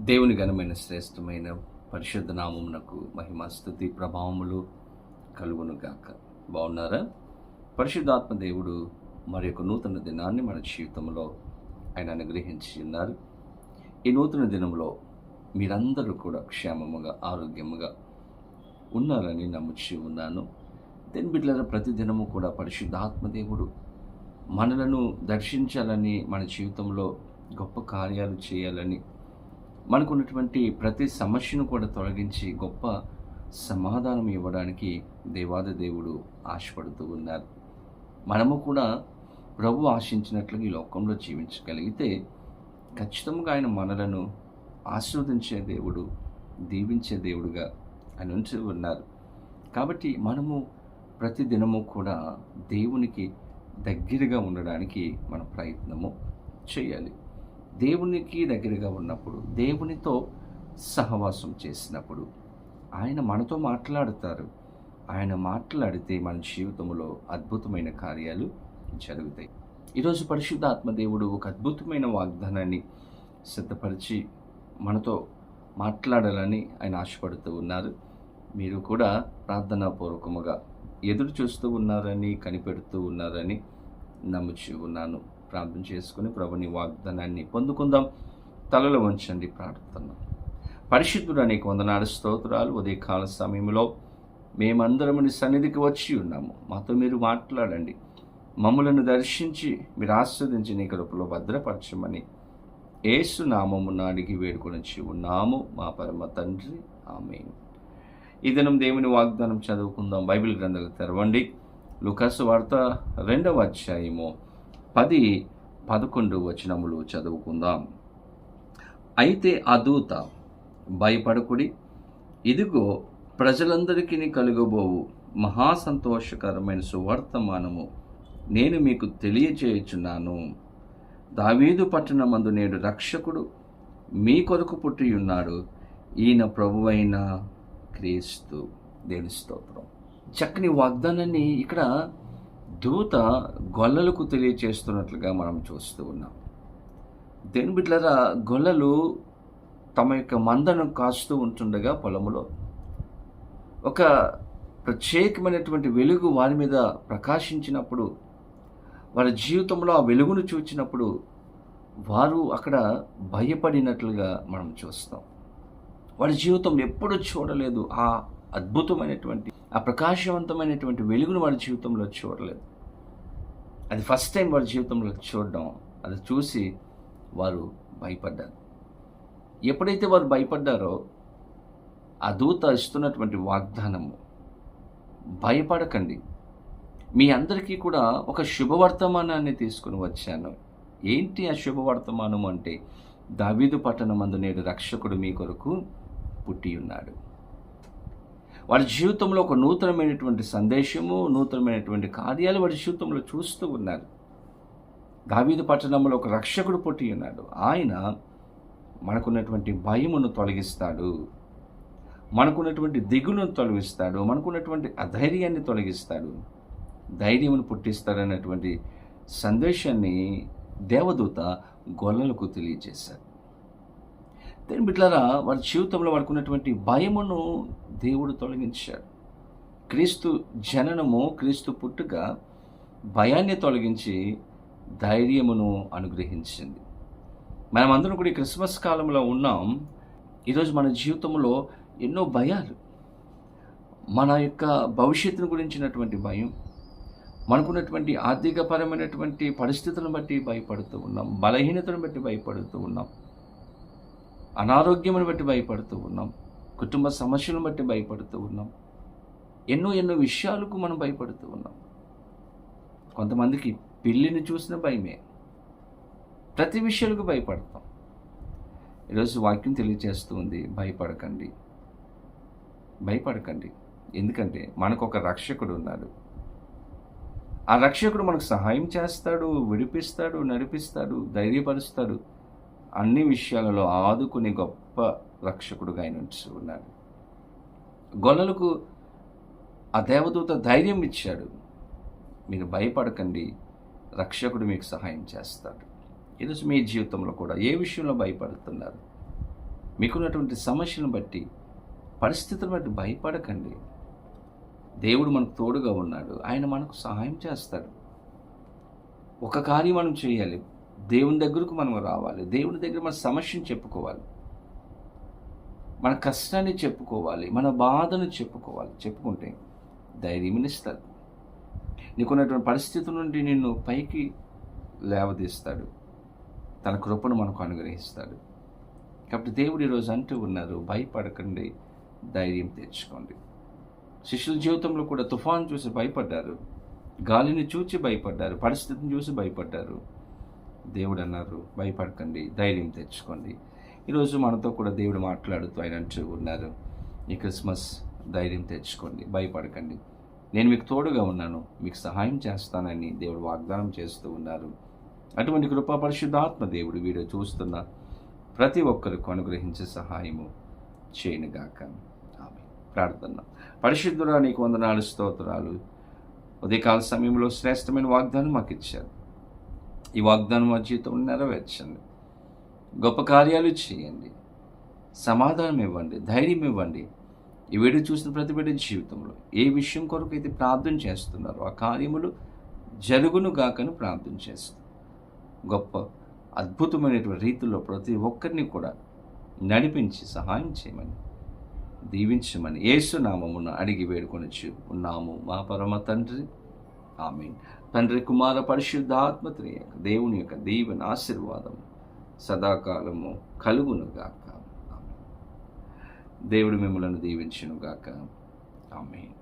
దేవుని ఘనమైన శ్రేష్టమైన పరిశుద్ధ నామమునకు మహిమ స్తుతి ప్రభావములు కలుగునుగాక. బాగున్నారా? పరిశుద్ధాత్మ దేవుడు మరి ఒక నూతన దినాన్ని మన జీవితంలో ఆయన అనుగ్రహించి ఉన్నారు. ఈ నూతన దినంలో మీరందరూ కూడా క్షేమముగా ఆరోగ్యముగా ఉన్నారని నమ్ముచి ఉన్నాను. దేని బిడ్డలారా, ప్రతిదినము కూడా పరిశుద్ధాత్మ దేవుడు మనలను దర్శించాలని, మన జీవితంలో గొప్ప కార్యాలు చేయాలని, మనకున్నటువంటి ప్రతి సమస్యను కూడా తొలగించి గొప్ప సమాధానం ఇవ్వడానికి దేవాది దేవుడు ఆశపడుతూ ఉన్నారు. మనము కూడా ప్రభు ఆశించినట్లుగా ఈ లోకంలో జీవించగలిగితే ఖచ్చితంగా ఆయన మనలను ఆశీర్వదించే దేవుడు, దీవించే దేవుడుగా ఆయన ఉంచి ఉన్నారు. కాబట్టి మనము ప్రతి దినము కూడా దేవునికి దగ్గరగా ఉండడానికి మన ప్రయత్నము చేయాలి. దేవునికి దగ్గరగా ఉన్నప్పుడు, దేవునితో సహవాసం చేసినప్పుడు ఆయన మనతో మాట్లాడుతారు. ఆయన మాట్లాడితే మన జీవితంలో అద్భుతమైన కార్యాలు జరుగుతాయి. ఈరోజు పరిశుద్ధాత్మ దేవుడు ఒక అద్భుతమైన వాగ్దానాన్ని సిద్ధపరిచి మనతో మాట్లాడాలని ఆయన ఆశపడుతూ ఉన్నారు. మీరు కూడా ప్రార్థనాపూర్వకముగా ఎదురు చూస్తూ ఉన్నారని, కనిపెడుతూ ఉన్నారని నమ్ముచి ఉన్నాను. ప్రార్థన చేసుకుని ప్రభుని వాగ్దానాన్ని పొందుకుందాం. తలలో వంచండి, ప్రార్థన. పరిశుద్ధుడు అనేక వందనాలు, స్తోత్రాలు. ఉదయకాల సమయంలో మేమందరం నీ సన్నిధికి వచ్చి ఉన్నాము. మాతో మీరు మాట్లాడండి. మమ్మలను దర్శించి మీరు ఆస్వాదించి నీ కృపలో భద్రపరచమని యేసు నామమున అడిగి వేడుకొని ఉన్నాము మా పరమ తండ్రి, ఆమేన్. ఈ దినం దేవుని వాగ్దానం చదువుకుందాం. బైబిల్ గ్రంథాలు తెరవండి. లూకాసు వార్త 2వ అధ్యాయము 10-11 వచనములు చదువుకుందాం. అయితే ఆ దూత, భయపడకుడి, ఇదిగో ప్రజలందరికీ కలుగబోవు మహా సంతోషకరమైన సువర్తమానము నేను మీకు తెలియజేయుచున్నాను. దావీదు పట్టణమందు నేడు రక్షకుడు మీ కొరకు పుట్టి ఉన్నాడు. ఈయన ప్రభువైన క్రీస్తు. దేవుని స్తోత్రం. చక్కని వాగ్దానాన్ని ఇక్కడ దూత గొల్లలకు తెలియచేస్తున్నట్లుగా మనం చూస్తూ ఉన్నాం. దేని బిడ్డలారా, గొల్లలు తమ యొక్క మందను కాస్తూ ఉంటుండగా పొలములో ఒక ప్రత్యేకమైనటువంటి వెలుగు వారి మీద ప్రకాశించినప్పుడు, వారి జీవితంలో ఆ వెలుగును చూచినప్పుడు వారు అక్కడ భయపడినట్లుగా మనం చూస్తాం. వారి జీవితంలో ఎప్పుడూ చూడలేదు ఆ అద్భుతమైనటువంటి, ఆ ప్రకాశవంతమైనటువంటి వెలుగును వారి జీవితంలో చూడలేదు. అది ఫస్ట్ టైం వారి జీవితంలో చూడడం, అది చూసి వారు భయపడ్డారు. ఎప్పుడైతే వారు భయపడ్డారో ఆ దూత ఇస్తున్నటువంటి వాగ్దానము, భయపడకండి, మీ అందరికీ కూడా ఒక శుభవర్తమానాన్ని తీసుకుని వచ్చాను. ఏంటి ఆ శుభవర్తమానం అంటే, దావీదు పట్టణమందు నేడు రక్షకుడు మీ కొరకు పుట్టి ఉన్నాడు. వారి జీవితంలో ఒక నూతనమైనటువంటి సందేశము, నూతనమైనటువంటి కార్యాలు వారి జీవితంలో చూస్తూ ఉన్నారు. దావీదు పట్టణంలో ఒక రక్షకుడు పుట్టి ఉన్నాడు. ఆయన మనకున్నటువంటి భయమును తొలగిస్తాడు, మనకున్నటువంటి దిగులను తొలగిస్తాడు, మనకున్నటువంటి అధైర్యాన్ని తొలగిస్తాడు, ధైర్యమును పుట్టిస్తాడనేటువంటి సందేశాన్ని దేవదూత గొల్లలకు తెలియజేశాడు. దేని బిడ్డలారా, వారి జీవితంలో వాడుకున్నటువంటి భయమును దేవుడు తొలగించాడు. క్రీస్తు జననము, క్రీస్తు పుట్టుక భయాన్ని తొలగించి ధైర్యమును అనుగ్రహించింది. మనమందరం కూడా ఈ క్రిస్మస్ కాలంలో ఉన్నాం. ఈరోజు మన జీవితంలో ఎన్నో భయాలు, మన యొక్క భవిష్యత్తును గురించినటువంటి భయం, మనకున్నటువంటి ఆర్థికపరమైనటువంటి పరిస్థితులను బట్టి భయపడుతూ ఉన్నాం, బలహీనతను బట్టి భయపడుతూ ఉన్నాం, అనారోగ్యమును బట్టి భయపడుతూ ఉన్నాం, కుటుంబ సమస్యలను బట్టి భయపడుతూ ఉన్నాం, ఎన్నో విషయాలకు మనం భయపడుతూ ఉన్నాం. కొంతమందికి పిల్లిని చూసిన భయమే, ప్రతి విషయాలకు భయపడతాం. ఈరోజు వాక్యం తెలియజేస్తూ ఉంది, భయపడకండి, భయపడకండి. ఎందుకంటే మనకు ఒక రక్షకుడు ఉన్నాడు. ఆ రక్షకుడు మనకు సహాయం చేస్తాడు, విడిపిస్తాడు, నడిపిస్తాడు, ధైర్యపరుస్తాడు. అన్ని విషయాలలో ఆదుకునే గొప్ప రక్షకుడుగా ఆయన ఉన్నాడు. గొల్లలకు ఆ దేవదూత ధైర్యం ఇచ్చాడు. మీరు భయపడకండి, రక్షకుడు మీకు సహాయం చేస్తాడు. ఈరోజు మీ జీవితంలో కూడా ఏ విషయంలో భయపడుతున్నారు? మీకున్నటువంటి సమస్యలను బట్టి, పరిస్థితులను బట్టి భయపడకండి. దేవుడు మనకు తోడుగా ఉన్నాడు. ఆయన మనకు సహాయం చేస్తాడు. ఒక కార్యం మనం చేయాలి. దేవుని దగ్గరకు మనం రావాలి. దేవుని దగ్గర మన సమస్యను చెప్పుకోవాలి. మన కష్టాన్ని చెప్పుకోవాలి. మన బాధను చెప్పుకోవాలి. చెప్పుకుంటే ధైర్యమునిస్తాడు. నీకున్నటువంటి పరిస్థితి నుండి నిన్ను పైకి లేవదీస్తాడు. తన కృపను మనకు అనుగ్రహిస్తాడు. కాబట్టి దేవుడు ఈరోజు అంటూ ఉన్నారు, భయపడకండి, ధైర్యం తెచ్చుకోండి. శిష్యుల జీవితంలో కూడా తుఫాను చూసి భయపడ్డారు, గాలిని చూసి భయపడ్డారు, పరిస్థితిని చూసి భయపడ్డారు. దేవుడు అన్నారు, భయపడకండి, ధైర్యం తెచ్చుకోండి. ఈరోజు మనతో కూడా దేవుడు మాట్లాడుతూ ఆయన అంటూ ఉన్నారు, ఈ క్రిస్మస్ ధైర్యం తెచ్చుకోండి, భయపడకండి, నేను మీకు తోడుగా ఉన్నాను, మీకు సహాయం చేస్తానని దేవుడు వాగ్దానం చేస్తూ ఉన్నారు. అటువంటి కృపా పరిశుద్ధాత్మ దేవుడు వీడియో చూస్తున్న ప్రతి ఒక్కరికి అనుగ్రహించే సహాయము చేయనుగాక. ఆమేన్. ప్రార్థన. పరిశుద్ధుడా, నీకు వందనాలు, స్తోత్రాలు. ఉదయకాల సమయంలో శ్రేష్టమైన వాగ్దానం మాకు ఇచ్చారు. ఈ వాగ్దానం మా జీవితంలో నెరవేర్చండి. గొప్ప కార్యాలు చేయండి. సమాధానం ఇవ్వండి, ధైర్యం ఇవ్వండి. ఈ వీడియో చూసిన ప్రతి బిడ్డ జీవితంలో ఏ విషయం కొరకు అయితే ప్రార్థన చేస్తున్నారో ఆ కార్యములు జరుగును గాకని ప్రార్థన చేస్తాం. గొప్ప అద్భుతమైనటువంటి రీతిలో ప్రతి ఒక్కరిని కూడా నడిపించి సహాయం చేయమని, దీవించమని యేసు నామమున అడిగి వేడుకొనొచ్చు ఉన్నాము మా పరమ తండ్రి. ఆమేన్. తండ్రి, కుమార, పరిశుద్ధాత్మ త్రియేక దేవుని యొక్క దీవెన ఆశీర్వాదం సదాకాలము కలుగునుగాక. దేవుడు మిమ్మలను దీవించునుగాక. ఆమేన్.